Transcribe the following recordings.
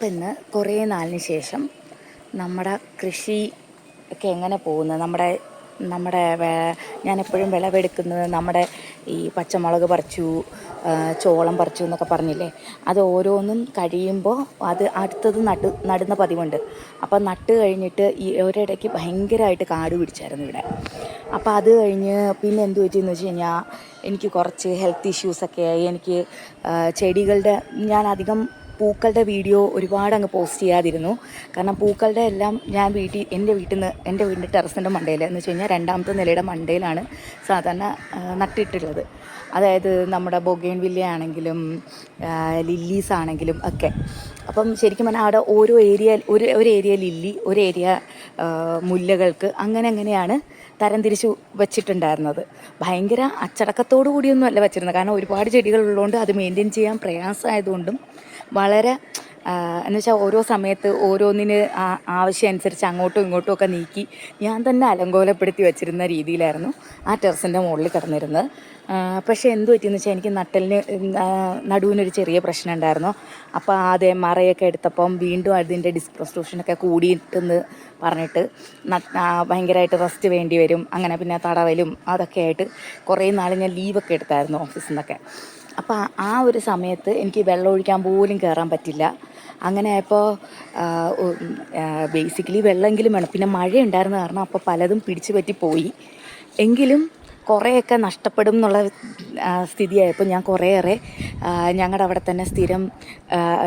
അപ്പം ഇന്ന് കുറേ നാളിന് ശേഷം നമ്മുടെ കൃഷി ഒക്കെ എങ്ങനെ പോകുന്നത്, നമ്മുടെ ഞാനെപ്പോഴും വിളവെടുക്കുന്നത് നമ്മുടെ ഈ പച്ചമുളക് പറിച്ചു, ചോളം പറിച്ചു എന്നൊക്കെ പറഞ്ഞില്ലേ, അത് ഓരോന്നും കഴിയുമ്പോൾ അത് അടുത്തത് നടുന്ന പതിവുണ്ട്. അപ്പം നട്ട് കഴിഞ്ഞിട്ട് ഈ ഒരിടയ്ക്ക് ഭയങ്കരമായിട്ട് കാട് പിടിച്ചായിരുന്നു ഇവിടെ. അപ്പോൾ അത് കഴിഞ്ഞ് പിന്നെ എന്ത് പറ്റിയെന്ന് വെച്ച് കഴിഞ്ഞാൽ എനിക്ക് കുറച്ച് ഹെൽത്ത് ഇഷ്യൂസൊക്കെ ആയി. എനിക്ക് ചെടികളുടെ ഞാൻ അധികം പൂക്കളുടെ വീഡിയോ ഒരുപാട് അങ്ങ് പോസ്റ്റ് ചെയ്യാതിരുന്നു. കാരണം പൂക്കളുടെ എല്ലാം ഞാൻ എൻ്റെ വീടിൻ്റെ ടെറസിൻ്റെ മണ്ടയിൽ എന്ന് വെച്ച് കഴിഞ്ഞാൽ രണ്ടാമത്തെ നിലയുടെ മണ്ടയിലാണ് സാധാരണ നട്ടിട്ടുള്ളത്. അതായത് നമ്മുടെ ബൊഗെയിൻവില്ല ആണെങ്കിലും ലില്ലീസ് ആണെങ്കിലും ഒക്കെ. അപ്പം ശരിക്കും പറഞ്ഞാൽ അവിടെ ഓരോ ഏരിയ ഒരു ഏരിയ ലില്ലി, ഒരു ഏരിയ മുല്ലകൾക്ക് അങ്ങനെയാണ് തരംതിരിച്ചു വച്ചിട്ടുണ്ടായിരുന്നത്. ഭയങ്കര അച്ചടക്കത്തോടു കൂടിയൊന്നും അല്ല വച്ചിരുന്നത്. കാരണം ഒരുപാട് ചെടികളുള്ളതുകൊണ്ട് അത് മെയിൻറ്റെയിൻ ചെയ്യാൻ പ്രയാസമായതുകൊണ്ടും വളരെ എന്നുവെച്ചാൽ ഓരോ സമയത്ത് ഓരോന്നിന് ആവശ്യം അനുസരിച്ച് അങ്ങോട്ടും ഇങ്ങോട്ടും ഒക്കെ നീക്കി ഞാൻ തന്നെ അലങ്കോലപ്പെടുത്തി വച്ചിരുന്ന രീതിയിലായിരുന്നു ആ ടെറസിൻ്റെ മുകളിൽ കിടന്നിരുന്നത്. പക്ഷേ എന്ത് പറ്റിയെന്ന് വെച്ചാൽ എനിക്ക് നടുവിനൊരു ചെറിയ പ്രശ്നം ഉണ്ടായിരുന്നു. അപ്പോൾ അതേ മറയൊക്കെ എടുത്തപ്പം വീണ്ടും അതിൻ്റെ ഡിസ്പ്രൊസ്ട്രൂഷനൊക്കെ കൂടിയിട്ടെന്ന് പറഞ്ഞിട്ട് ഭയങ്കരമായിട്ട് റെസ്റ്റ് വേണ്ടി വരും. അങ്ങനെ പിന്നെ തടവലും അതൊക്കെ ആയിട്ട് കുറേ നാൾ ഞാൻ ലീവൊക്കെ എടുത്തായിരുന്നു ഓഫീസിൽ നിന്നൊക്കെ. അപ്പോൾ ആ ഒരു സമയത്ത് എനിക്ക് വെള്ളം ഒഴിക്കാൻ പോലും കയറാൻ പറ്റില്ല. അങ്ങനെ ആയപ്പോൾ ബേസിക്കലി വെള്ളമെങ്കിലും വേണം. പിന്നെ മഴ ഉണ്ടായിരുന്ന കാരണം അപ്പോൾ പലതും പിടിച്ചു പറ്റിപ്പോയി. എങ്കിലും കുറേയൊക്കെ നഷ്ടപ്പെടും എന്നുള്ള സ്ഥിതിയായപ്പോൾ ഞാൻ കുറേയേറെ ഞങ്ങളുടെ അവിടെ തന്നെ സ്ഥിരം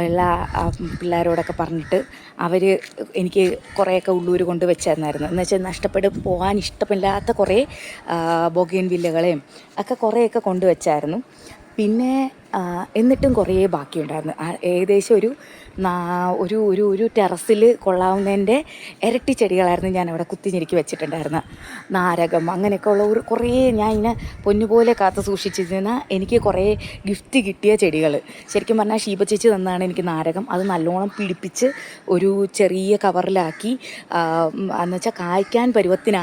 ഉള്ള പിള്ളേരോടൊക്കെ പറഞ്ഞിട്ട് അവർ എനിക്ക് കുറേയൊക്കെ ഉള്ളൂർ കൊണ്ട് വെച്ചായിരുന്നു. എന്ന് വെച്ചാൽ നഷ്ടപ്പെട്ട് പോകാൻ ഇഷ്ടമില്ലാത്ത കുറേ ബൊഗെയിൻവില്ലകളെയും ഒക്കെ കുറേയൊക്കെ കൊണ്ടുവച്ചായിരുന്നു. പിന്നെ എന്നിട്ടും കുറേ ബാക്കിയുണ്ടായിരുന്നു. ഏകദേശം ഒരു ടെറസിൽ കൊള്ളാവുന്നതിൻ്റെ ഇരട്ടി ചെടികളായിരുന്നു ഞാൻ അവിടെ കുത്തിഞ്ഞെരുക്കി വെച്ചിട്ടുണ്ടായിരുന്നത്. നാരകം അങ്ങനെയൊക്കെ ഉള്ള കുറേ ഞാൻ ഇങ്ങനെ പൊന്നുപോലെ കാത്തു സൂക്ഷിച്ചിരുന്ന എനിക്ക് കുറേ ഗിഫ്റ്റ് കിട്ടിയ ചെടികൾ. ശരിക്കും പറഞ്ഞാൽ ഷീബ ചേച്ചി തന്നാണ് എനിക്ക് നാരകം. അത് നല്ലോണം പിടിപ്പിച്ച് ഒരു ചെറിയ കവറിലാക്കി എന്നുവെച്ചാൽ കായ്ക്കാൻ പരുവത്തിന്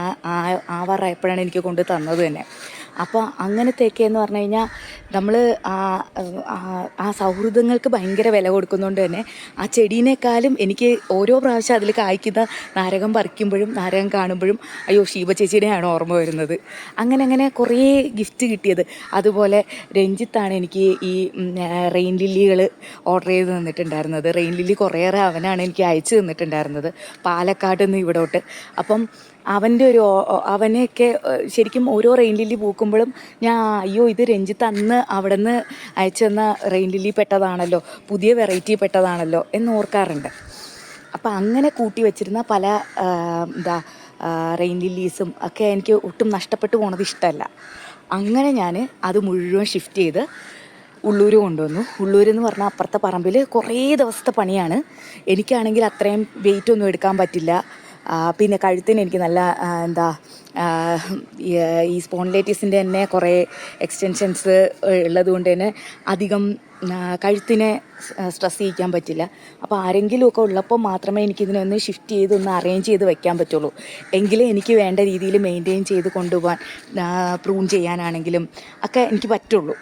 ആവാറായപ്പോഴാണ് എനിക്ക് കൊണ്ട് തന്നത് തന്നെ. അപ്പോൾ അങ്ങനത്തെയൊക്കെ എന്ന് പറഞ്ഞു കഴിഞ്ഞാൽ നമ്മൾ ആ സൗഹൃദങ്ങൾക്ക് ഭയങ്കര വില കൊടുക്കുന്നതുകൊണ്ട് തന്നെ ആ ചെടീനേക്കാളും എനിക്ക് ഓരോ പ്രാവശ്യം അതിൽ കായ്ക്കുന്ന നാരകം പറിക്കുമ്പോഴും നാരകം കാണുമ്പോഴും അയ്യോ ഷീബ ചേച്ചിയുടെയാണ് ഓർമ്മ വരുന്നത്. അങ്ങനെ കുറേ ഗിഫ്റ്റ് കിട്ടിയത്. അതുപോലെ രഞ്ജിത്താണ് എനിക്ക് ഈ റെയിൻ ലില്ലികൾ ഓർഡർ ചെയ്ത് തന്നിട്ടുണ്ടായിരുന്നത്. റെയിൻ ലില്ലി കുറേയേറെ അവനാണ് എനിക്ക് അയച്ചു തന്നിട്ടുണ്ടായിരുന്നത് പാലക്കാട് നിന്ന് ഇവിടോട്ട്. അപ്പം അവനെയൊക്കെ ശരിക്കും ഓരോ റെയിൻ ലില്ലി പൂക്കുമ്പോഴും ഞാൻ അയ്യോ ഇത് രഞ്ജിത്ത് അന്ന് അവിടെ നിന്ന് അയച്ചു തന്ന റെയിൻ ലില്ലി പെട്ടതാണല്ലോ, പുതിയ വെറൈറ്റി പെട്ടതാണല്ലോ എന്ന് ഓർക്കാറുണ്ട്. അപ്പം അങ്ങനെ കൂട്ടി വെച്ചിരുന്ന പല റെയിൻ ലില്ലീസും ഒക്കെ എനിക്ക് ഒട്ടും നഷ്ടപ്പെട്ടു പോണത് ഇഷ്ടമല്ല. അങ്ങനെ ഞാൻ അത് മുഴുവൻ ഷിഫ്റ്റ് ചെയ്ത് ഉള്ളൂർ കൊണ്ടുവന്നു. ഉള്ളൂരെന്ന് പറഞ്ഞാൽ അപ്പുറത്തെ പറമ്പിൽ കുറേ ദിവസത്തെ പണിയാണ്. എനിക്കാണെങ്കിൽ അത്രയും വെയിറ്റ് ഒന്നും എടുക്കാൻ പറ്റില്ല. പിന്നെ കഴുത്തിന് എനിക്ക് നല്ല ഈ സ്പോണ്ടിലൈറ്റിസിൻ്റെ തന്നെ കുറേ എക്സ്റ്റൻഷൻസ് ഉള്ളത് കൊണ്ട് തന്നെ അധികം കഴുത്തിനെ സ്ട്രെസ് ചെയ്യിക്കാൻ പറ്റില്ല. അപ്പോൾ ആരെങ്കിലുമൊക്കെ ഉള്ളപ്പോൾ മാത്രമേ എനിക്കിതിനൊന്ന് ഷിഫ്റ്റ് ചെയ്ത് ഒന്ന് അറേഞ്ച് ചെയ്ത് വെക്കാൻ പറ്റുള്ളൂ. എങ്കിലേ എനിക്ക് വേണ്ട രീതിയിൽ മെയിൻറ്റെയിൻ ചെയ്ത് കൊണ്ടുപോകാൻ പ്രൂൺ ചെയ്യാനാണെങ്കിലും ഒക്കെ എനിക്ക് പറ്റുള്ളൂ.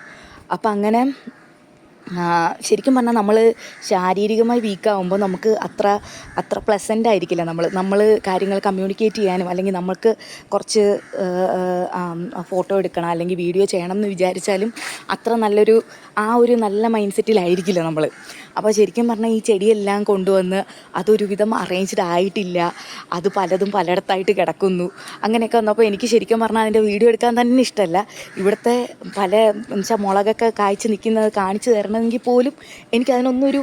അപ്പം അങ്ങനെ ശരിക്കും പറഞ്ഞാൽ നമ്മൾ ശാരീരികമായി വീക്കാവുമ്പോൾ നമുക്ക് അത്ര പ്ലസൻ്റ് ആയിരിക്കില്ല. നമ്മൾ കാര്യങ്ങൾ കമ്മ്യൂണിക്കേറ്റ് ചെയ്യാനും അല്ലെങ്കിൽ നമ്മൾക്ക് കുറച്ച് ഫോട്ടോ എടുക്കണം അല്ലെങ്കിൽ വീഡിയോ ചെയ്യണം എന്ന് വിചാരിച്ചാലും അത്ര ഒരു നല്ല മൈൻഡ് സെറ്റിലായിരിക്കില്ല നമ്മൾ. അപ്പോൾ ശരിക്കും പറഞ്ഞാൽ ഈ ചെടിയെല്ലാം കൊണ്ടുവന്ന് അതൊരുവിധം അറേഞ്ച്ഡ് ആയിട്ടില്ല, അത് പലതും പലയിടത്തായിട്ട് കിടക്കുന്നു. അങ്ങനെയൊക്കെ വന്നപ്പോൾ എനിക്ക് ശരിക്കും പറഞ്ഞാൽ അതിൻ്റെ വീഡിയോ എടുക്കാൻ തന്നെ ഇഷ്ടമല്ല. ഇവിടുത്തെ എന്നുവെച്ചാൽ മുളകൊക്കെ കായ്ച്ച് നിൽക്കുന്നത് കാണിച്ചു തരണമെങ്കിൽ പോലും എനിക്കതിനൊന്നും ഒരു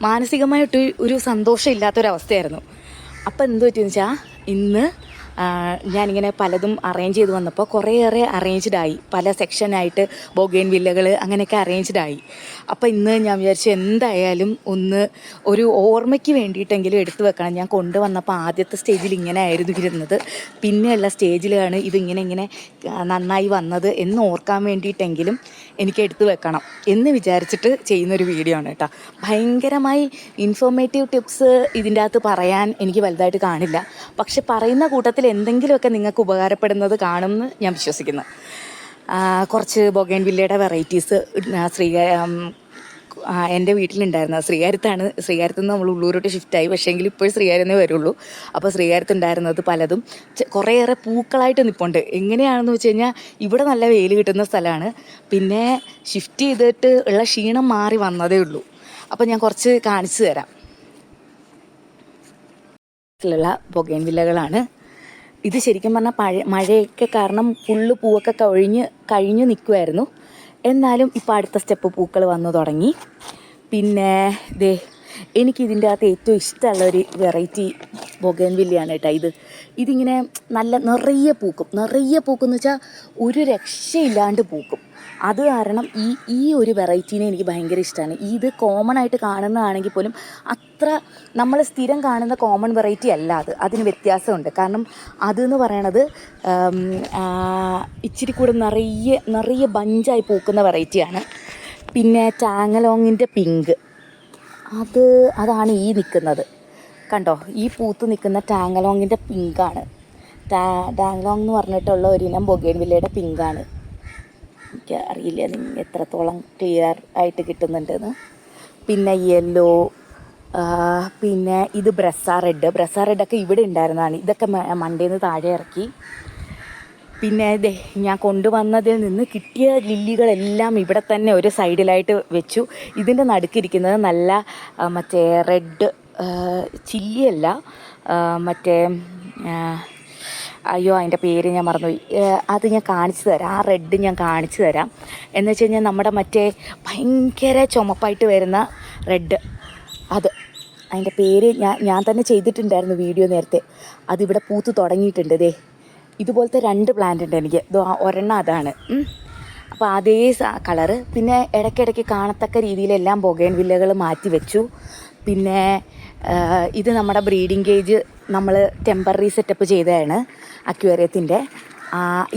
മാനസികമായിട്ട് ഒരു സന്തോഷം ഇല്ലാത്തൊരവസ്ഥയായിരുന്നു. അപ്പോൾ എന്ത് പറ്റിയെന്ന് വെച്ചാൽ ഇന്ന് ഞാനിങ്ങനെ പലതും അറേഞ്ച് ചെയ്ത് വന്നപ്പോൾ കുറേയേറെ അറേഞ്ച്ഡായി, പല സെക്ഷനായിട്ട് ബൊഗെയിൻവില്ലകൾ അങ്ങനെയൊക്കെ അറേഞ്ച്ഡായി. അപ്പോൾ ഇന്ന് ഞാൻ വിചാരിച്ചു എന്തായാലും ഒരു ഓർമ്മയ്ക്ക് വേണ്ടിയിട്ടെങ്കിലും എടുത്തു വെക്കണം. ഞാൻ കൊണ്ടുവന്നപ്പോൾ ആദ്യത്തെ സ്റ്റേജിൽ ഇങ്ങനെ ആയിരുന്നു ഇരുന്നത്, പിന്നെയുള്ള സ്റ്റേജിലാണ് ഇതിങ്ങനെ നന്നായി വന്നത് എന്ന് ഓർക്കാൻ വേണ്ടിയിട്ടെങ്കിലും എനിക്ക് എടുത്തു വെക്കണം എന്ന് വിചാരിച്ചിട്ട് ചെയ്യുന്നൊരു വീഡിയോ ആണ് കേട്ടോ. ഭയങ്കരമായി ഇൻഫോർമേറ്റീവ് ടിപ്സ് ഇതിൻ്റെ അകത്ത് പറയാൻ എനിക്ക് വലുതായിട്ട് കാണില്ല. പക്ഷെ പറയുന്ന കൂട്ടത്തിൽ എന്തെങ്കിലുമൊക്കെ നിങ്ങൾക്ക് ഉപകാരപ്പെടുന്നത് കാണുമെന്ന് ഞാൻ വിശ്വസിക്കുന്നു. കുറച്ച് ബൊഗെയിൻവില്ലയുടെ വെറൈറ്റീസ് എൻ്റെ വീട്ടിലുണ്ടായിരുന്നത്. ശ്രീകാര്യത്തു നിന്ന് നമ്മൾ ഉള്ളൂരോട്ട് ഷിഫ്റ്റായി. പക്ഷേങ്കിൽ ഇപ്പോൾ ശ്രീകാര്യന്നേ വരുള്ളൂ. അപ്പോൾ ശ്രീകാര്യത്തുണ്ടായിരുന്നത് പലതും കുറേയേറെ പൂക്കളായിട്ട് നിൽപ്പുണ്ട്. എങ്ങനെയാണെന്ന് വെച്ച് കഴിഞ്ഞാൽ ഇവിടെ നല്ല വെയിൽ കിട്ടുന്ന സ്ഥലമാണ്. പിന്നെ ഷിഫ്റ്റ് ചെയ്തിട്ട് ഉള്ള ക്ഷീണം മാറി വന്നതേ ഉള്ളൂ. അപ്പോൾ ഞാൻ കുറച്ച് കാണിച്ചു തരാം. ുള്ള ബൊഗൈൻവില്ലകളാണ് ഇത്. ശരിക്കും പറഞ്ഞാൽ മഴയൊക്കെ കാരണം ഫുള്ള് പൂവൊക്കെ കഴിഞ്ഞു നിൽക്കുമായിരുന്നു. എന്നാലും ഇപ്പോൾ അടുത്ത സ്റ്റെപ്പ് പൂക്കൾ വന്നു തുടങ്ങി. പിന്നെ എനിക്കിതിൻ്റെ അകത്ത് ഏറ്റവും ഇഷ്ടമുള്ളൊരു വെറൈറ്റി ബൊഗൈൻവില്ലയാണ് കേട്ടോ. ഇതിങ്ങനെ നല്ല നിറയെ പൂക്കും എന്ന് വെച്ചാൽ ഒരു രക്ഷയില്ലാണ്ട് പൂക്കും. അത് കാരണം ഈ ഒരു വെറൈറ്റീനെ എനിക്ക് ഭയങ്കര ഇഷ്ടമാണ്. ഇത് കോമൺ ആയിട്ട് കാണുന്നതാണെങ്കിൽ പോലും അത്ര നമ്മൾ സ്ഥിരം കാണുന്ന കോമൺ വെറൈറ്റി അല്ല. അതിന് വ്യത്യാസമുണ്ട്. കാരണം അതെന്ന് പറയണത് ഇച്ചിരി കൂടെ നിറയെ ബഞ്ചായി പൂക്കുന്ന വെറൈറ്റിയാണ്. പിന്നെ ടാങ്ങലോങ്ങിൻ്റെ പിങ്ക് അതാണ് ഈ നിൽക്കുന്നത്. കണ്ടോ, ഈ പൂത്ത് നിൽക്കുന്ന ടാങ്ങലോങ്ങിൻ്റെ പിങ്കാണ്. ടാങ്ങലോങ് എന്ന് പറഞ്ഞിട്ടുള്ള ഒരിനം ബൊഗൈൻവില്ലയുടെ പിങ്കാണ്. എനിക്ക് അറിയില്ല എത്രത്തോളം ക്ലിയർ ആയിട്ട് കിട്ടുന്നുണ്ടെന്ന്. പിന്നെ യെല്ലോ, പിന്നെ ഇത് ബ്രസ്സാ റെഡൊക്കെ ഇവിടെ ഉണ്ടായിരുന്നതാണ്. ഇതൊക്കെ മണ്ടേന്ന് താഴെ ഇറക്കി. പിന്നെ ഞാൻ കൊണ്ടുവന്നതിൽ നിന്ന് കിട്ടിയ ലില്ലികളെല്ലാം ഇവിടെ തന്നെ ഒരു സൈഡിലായിട്ട് വെച്ചു. ഇതിൻ്റെ നടുക്കിരിക്കുന്നത് നല്ല മറ്റേ റെഡ് ചില്ലിയല്ല, മറ്റേ അയ്യോ അതിൻ്റെ പേര് ഞാൻ മറന്നുപോയി. അത് ഞാൻ കാണിച്ചു തരാം. ആ റെഡ് ഞാൻ കാണിച്ചു തരാം. എന്ന് വെച്ച് കഴിഞ്ഞാൽ നമ്മുടെ മറ്റേ ഭയങ്കര ചുമപ്പായിട്ട് വരുന്ന റെഡ്, അതിൻ്റെ പേര് ഞാൻ തന്നെ ചെയ്തിട്ടുണ്ടായിരുന്നു വീഡിയോ നേരത്തെ. അതിവിടെ പൂത്ത് തുടങ്ങിയിട്ടുണ്ട്. ഇതുപോലത്തെ 2 പ്ലാന്റ് ഉണ്ട് എനിക്ക്. ഒരെണ്ണം അതാണ്. അപ്പോൾ അതേ കളറ്. പിന്നെ ഇടയ്ക്കിടയ്ക്ക് കാണത്തക്ക രീതിയിലെല്ലാം ബൊഗൈൻവില്ലകൾ മാറ്റി വെച്ചു. പിന്നെ ഇത് നമ്മുടെ ബ്രീഡിങ് കേജ് നമ്മൾ ടെമ്പററി സെറ്റപ്പ് ചെയ്തതാണ് അക്വേറിയത്തിൻ്റെ.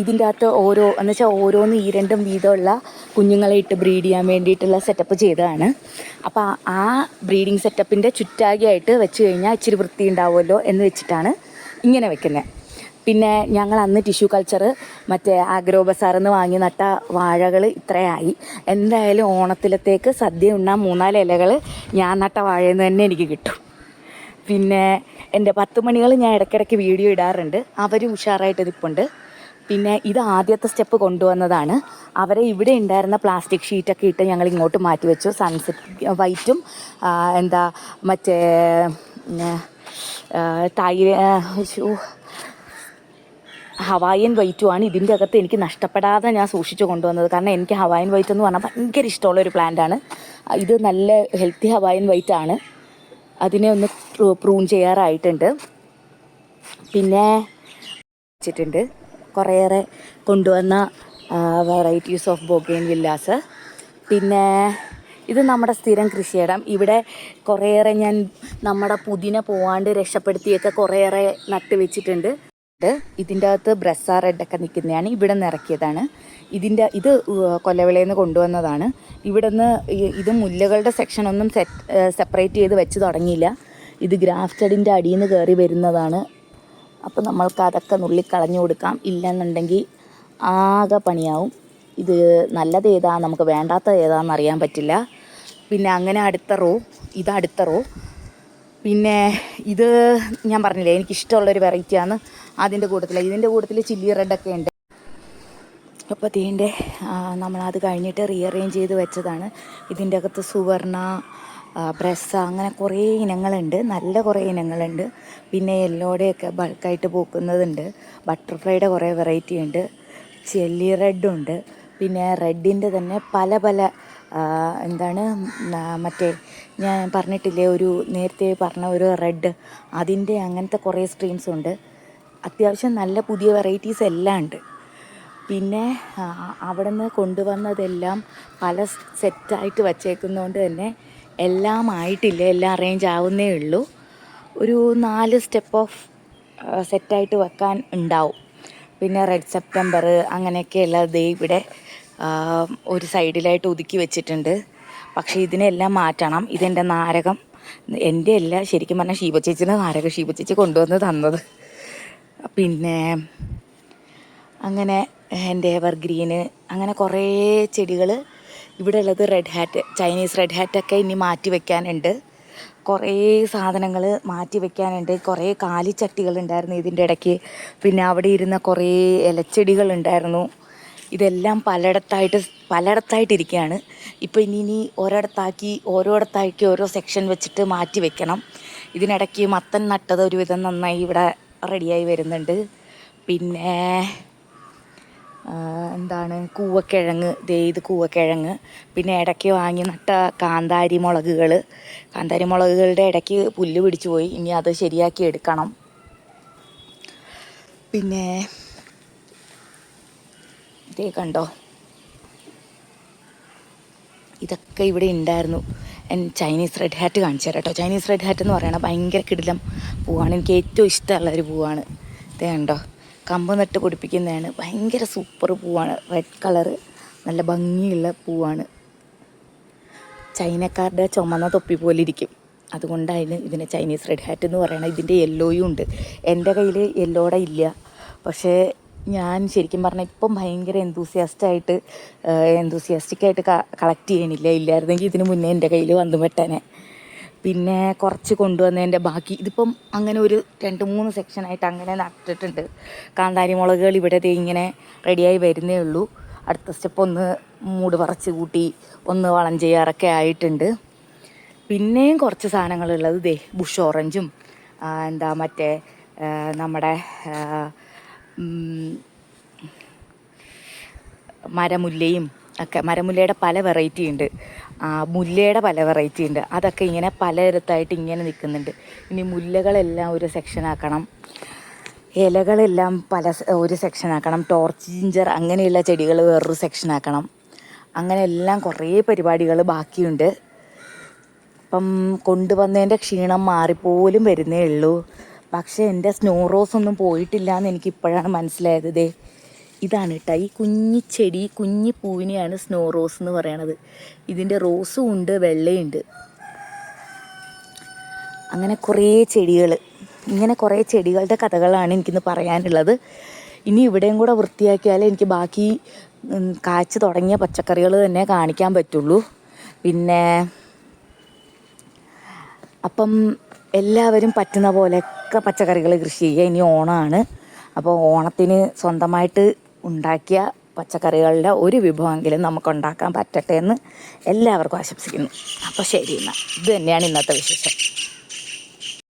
ഇതിൻ്റെ അകത്ത് ഓരോന്ന് 2 വീതമുള്ള കുഞ്ഞുങ്ങളെ ഇട്ട് ബ്രീഡ് ചെയ്യാൻ വേണ്ടിയിട്ടുള്ള സെറ്റപ്പ് ചെയ്തതാണ്. അപ്പോൾ ആ ബ്രീഡിങ് സെറ്റപ്പിൻ്റെ ചുറ്റാകിയായിട്ട് വെച്ച് കഴിഞ്ഞാൽ ഇച്ചിരി വൃത്തി ഉണ്ടാവുമല്ലോ എന്ന് വെച്ചിട്ടാണ് ഇങ്ങനെ വെക്കുന്നത്. പിന്നെ ഞങ്ങൾ അന്ന് ടിഷ്യൂ കൾച്ചർ മറ്റേ ആഗ്രോ ബസാറിൽ നിന്ന് വാങ്ങി നട്ട വാഴകൾ ഇത്രയായി. എന്തായാലും ഓണത്തിലത്തേക്ക് സദ്യ ഉണ്ണാൻ 3-4 ഇലകൾ ഞാൻ നട്ട വാഴയിൽ നിന്ന് തന്നെ എനിക്ക് കിട്ടും. പിന്നെ എൻ്റെ 10 മണികൾ ഞാൻ ഇടയ്ക്കിടയ്ക്ക് വീഡിയോ ഇടാറുണ്ട്. അവരും ഉഷാറായിട്ട് നിൽപ്പുണ്ട്. പിന്നെ ഇത് ആദ്യത്തെ സ്റ്റെപ്പ് കൊണ്ടുവന്നതാണ്. അവരെ ഇവിടെ ഉണ്ടായിരുന്ന പ്ലാസ്റ്റിക് ഷീറ്റൊക്കെ ഇട്ട് ഞങ്ങൾ ഇങ്ങോട്ട് മാറ്റി വെച്ചു. സൺസെറ്റ് വൈറ്റും മറ്റേ ഹവായിയൻ വൈറ്റുമാണ് ഇതിൻ്റെ അകത്ത് എനിക്ക് നഷ്ടപ്പെടാതെ ഞാൻ സൂക്ഷിച്ചു കൊണ്ടുവന്നത്. കാരണം എനിക്ക് ഹവായിയൻ വൈറ്റ് എന്ന് പറഞ്ഞാൽ ഭയങ്കര ഇഷ്ടമുള്ളൊരു പ്ലാന്റാണ്. ഇത് നല്ല ഹെൽത്തി ഹവായിയൻ വൈറ്റാണ്. അതിനെ ഒന്ന് പ്രൂൺ ചെയ്യാറായിട്ടുണ്ട്. പിന്നെ വെച്ചിട്ടുണ്ട് കുറേയേറെ കൊണ്ടുവന്ന വെറൈറ്റീസ് ഓഫ് ബൊഗൈൻവില്ലാസ്. പിന്നെ ഇത് നമ്മുടെ സ്ഥിരം കൃഷിയിടം. ഇവിടെ കുറേയേറെ ഞാൻ നമ്മുടെ പുതിന പോവാണ്ട് രക്ഷപ്പെടുത്തിയൊക്കെ കുറേയേറെ നട്ട് വെച്ചിട്ടുണ്ട്. ഇതിൻ്റെ അകത്ത് ബ്രസ്സാ റെഡൊക്കെ നിൽക്കുന്നതാണ്. ഇവിടെ നിന്ന് ഇറക്കിയതാണ്. ഇത് കൊല്ലവിളയിൽ നിന്ന് കൊണ്ടുവന്നതാണ്. ഇവിടെ നിന്ന് ഇത് മുല്ലകളുടെ സെക്ഷനൊന്നും സെപ്പറേറ്റ് ചെയ്ത് വെച്ച് തുടങ്ങിയില്ല. ഇത് ഗ്രാഫ്റ്റഡിൻ്റെ അടിയിൽ നിന്ന് കയറി വരുന്നതാണ്. അപ്പോൾ നമ്മൾക്ക് അതൊക്കെ നുള്ളിക്കളഞ്ഞു കൊടുക്കാം. ഇല്ലെന്നുണ്ടെങ്കിൽ ആകെ പണിയാവും. ഇത് നല്ലത് ഏതാ നമുക്ക് വേണ്ടാത്തത് ഏതാണെന്ന് അറിയാൻ പറ്റില്ല. പിന്നെ അങ്ങനെ അടുത്ത റോ. പിന്നെ ഇത് ഞാൻ പറഞ്ഞില്ലേ എനിക്കിഷ്ടമുള്ളൊരു വെറൈറ്റിയാണ്. ഇതിൻ്റെ കൂട്ടത്തിൽ ചില്ലി റെഡൊക്കെ ഉണ്ട്. അപ്പോൾ തീൻ്റെ നമ്മളത് കഴിഞ്ഞിട്ട് റീഅറേഞ്ച് ചെയ്ത് വെച്ചതാണ്. ഇതിൻ്റെ അകത്ത് സുവർണ, ബ്രസ്സ അങ്ങനെ കുറേ ഇനങ്ങളുണ്ട്. നല്ല കുറേ ഇനങ്ങളുണ്ട്. പിന്നെ യെല്ലോടെയൊക്കെ ബൾക്കായിട്ട് പൂക്കുന്നതുണ്ട്. ബട്ടർഫ്ലൈയുടെ കുറേ വെറൈറ്റി ഉണ്ട്. ചെല്ലി റെഡുണ്ട്. പിന്നെ റെഡിൻ്റെ തന്നെ പല മറ്റേ ഞാൻ പറഞ്ഞിട്ടില്ലേ നേരത്തെ പറഞ്ഞ ഒരു റെഡ്, അതിൻ്റെ അങ്ങനത്തെ കുറേ സ്ട്രീംസ് ഉണ്ട്. അത്യാവശ്യം നല്ല പുതിയ വെറൈറ്റീസ് എല്ലാം ഉണ്ട്. പിന്നെ അവിടെ നിന്ന് കൊണ്ടുവന്നതെല്ലാം പല സെറ്റായിട്ട് വച്ചേക്കുന്നതുകൊണ്ട് തന്നെ എല്ലാം ആയിട്ടില്ല. എല്ലാം അറേഞ്ച് ആവുന്നേ ഉള്ളൂ. ഒരു 4 സ്റ്റെപ്പ് ഓഫ് സെറ്റായിട്ട് വെക്കാൻ ഉണ്ടാവും. പിന്നെ റെഡ് സെപ്റ്റംബർ അങ്ങനെയൊക്കെയുള്ളത് ഇവിടെ ഒരു സൈഡിലായിട്ട് ഒതുക്കി വെച്ചിട്ടുണ്ട്. പക്ഷേ ഇതിനെല്ലാം മാറ്റണം. ഇതെൻ്റെ നാരകം, എൻ്റെ അല്ല, ശരിക്കും പറഞ്ഞാൽ ഷീബച്ചേച്ചിൻ്റെ നാരകം. ഷീബച്ചേച്ചി കൊണ്ടുവന്ന് തന്നത്. പിന്നെ അങ്ങനെ എൻ്റെ എവർഗ്രീന് അങ്ങനെ കുറേ ചെടികൾ ഇവിടെ ഉള്ളത് റെഡ് ഹാറ്റ്, ചൈനീസ് റെഡ് ഹാറ്റൊക്കെ ഇനി മാറ്റി വെക്കാനുണ്ട്. കുറേ സാധനങ്ങൾ മാറ്റി വെക്കാനുണ്ട്. കുറേ കാലിച്ചട്ടികളുണ്ടായിരുന്നു ഇതിൻ്റെ ഇടയ്ക്ക്. പിന്നെ അവിടെ ഇരുന്ന കുറേ ഇലച്ചെടികളുണ്ടായിരുന്നു. ഇതെല്ലാം പലയിടത്തായിട്ടിരിക്കുകയാണ്. ഇപ്പോൾ ഇനി ഓരോയിടത്താക്കി ഓരോ സെക്ഷൻ വെച്ചിട്ട് മാറ്റി വെക്കണം. ഇതിനിടയ്ക്ക് മത്തൻ നട്ടത് ഒരുവിധം നന്നായി ഇവിടെ റെഡിയായി വരുന്നുണ്ട്. പിന്നെ എന്താണ് കൂവക്കിഴങ്ങ്, ഇത് കൂവക്കിഴങ്ങ്. പിന്നെ ഇടയ്ക്ക് വാങ്ങി നട്ട കാന്താരി മുളകുകളുടെ ഇടയ്ക്ക് പുല്ല് പിടിച്ചു പോയി. ഇനി അത് ശരിയാക്കി എടുക്കണം. പിന്നെ ഇതേ കണ്ടോ, ഇതൊക്കെ ഇവിടെ ഉണ്ടായിരുന്നു. ചൈനീസ് റെഡ് ഹാറ്റ് കാണിച്ചു തരാം കേട്ടോ. ചൈനീസ് റെഡ് ഹാറ്റ് എന്ന് പറയുന്നത് ഭയങ്കര കിടിലം പൂവാണ്. എനിക്ക് ഏറ്റവും ഇഷ്ടമുള്ളൊരു പൂവാണ്. ഇതേ കണ്ടോ, കമ്പ് നട്ട് പൊടിപ്പിക്കുന്നതാണ്. ഭയങ്കര സൂപ്പർ പൂവാണ്. റെഡ് കളറ്, നല്ല ഭംഗിയുള്ള പൂവാണ്. ചൈനക്കാരുടെ ചുമന്ന തൊപ്പി പോലെ ഇരിക്കും. അതുകൊണ്ടാണ് ഇതിനെ ചൈനീസ് റെഡ് ഹാറ്റ് എന്ന് പറയുന്നത്. ഇതിൻ്റെ യെല്ലോയും ഉണ്ട്. എൻ്റെ കയ്യിൽ യെല്ലോടെ ഇല്ല. പക്ഷേ ഞാൻ ശരിക്കും പറഞ്ഞാൽ ഇപ്പം ഭയങ്കര എന്തൂസിയാസ്റ്റിക്കായിട്ട് കളക്ട് ചെയ്യണില്ല. ഇല്ലായിരുന്നെങ്കിൽ ഇതിന് മുന്നേ എൻ്റെ കയ്യിൽ വന്നു പെട്ടനെ. പിന്നെ കുറച്ച് കൊണ്ടുവന്നതിൻ്റെ ബാക്കി ഇതിപ്പം അങ്ങനെ ഒരു 2-3 സെക്ഷനായിട്ട് അങ്ങനെ നട്ടിട്ടുണ്ട്. കാന്താരി മുളകുകൾ ഇവിടെ ഇങ്ങനെ റെഡിയായി വരുന്നേ ഉള്ളൂ. അടുത്ത സ്റ്റെപ്പ് ഒന്ന് മൂട് പറിച്ച് കൂട്ടി ഒന്ന് വളം ചെയ്യാറൊക്കെ ആയിട്ടുണ്ട്. പിന്നെയും കുറച്ച് സാധനങ്ങളുള്ളത് ബുഷ് ഓറഞ്ചും മറ്റേ നമ്മുടെ മരമുല്ലയും ഒക്കെ. മരമുല്ലയുടെ പല വെറൈറ്റി ഉണ്ട്, മുല്ലയുടെ പല വെറൈറ്റി ഉണ്ട്. അതൊക്കെ ഇങ്ങനെ പലയിടത്തായിട്ട് ഇങ്ങനെ നിൽക്കുന്നുണ്ട്. ഇനി മുല്ലകളെല്ലാം ഒരു സെക്ഷനാക്കണം, ഇലകളെല്ലാം ഒരു സെക്ഷനാക്കണം, ടോർച്ച് ജിഞ്ചർ അങ്ങനെയുള്ള ചെടികൾ വേറൊരു സെക്ഷനാക്കണം. അങ്ങനെ എല്ലാം കുറേ പരിപാടികൾ ബാക്കിയുണ്ട്. അപ്പം കൊണ്ടുവന്നതിൻ്റെ ക്ഷീണം മാറിപ്പോലും വരുന്നേ ഉള്ളൂ. പക്ഷേ എൻ്റെ സ്നോ റോസ് ഒന്നും പോയിട്ടില്ല എന്ന് എനിക്കിപ്പോഴാണ് മനസ്സിലായത്. ഇതാണ് കേട്ടോ, ഈ കുഞ്ഞി പൂവിനെയാണ് സ്നോ റോസ് എന്ന് പറയണത്. ഇതിൻ്റെ റോസും ഉണ്ട്, വെള്ളയുണ്ട്. അങ്ങനെ കുറേ ചെടികൾ, ഇങ്ങനെ കുറേ ചെടികളുടെ കഥകളാണ് എനിക്കിന്ന് പറയാനുള്ളത്. ഇനി ഇവിടെയും കൂടെ വൃത്തിയാക്കിയാലേ എനിക്ക് ബാക്കി കായ്ച്ചു തുടങ്ങിയ പച്ചക്കറികൾ തന്നെ കാണിക്കാൻ പറ്റുള്ളൂ. പിന്നെ അപ്പം എല്ലാവരും പറ്റുന്ന പോലെയൊക്കെ പച്ചക്കറികൾ കൃഷി ചെയ്യുക. ഇനി ഓണമാണ്. അപ്പോൾ ഓണത്തിന് സ്വന്തമായിട്ട് ഉണ്ടാക്കിയ പച്ചക്കറികളുടെ ഒരു വിഭവമെങ്കിലും നമുക്ക് ഉണ്ടാക്കാൻ പറ്റട്ടെ എന്ന് എല്ലാവർക്കും ആശംസിക്കുന്നു. അപ്പോൾ ശരി, എന്നാൽ ഇത് തന്നെയാണ് ഇന്നത്തെ വിശേഷം.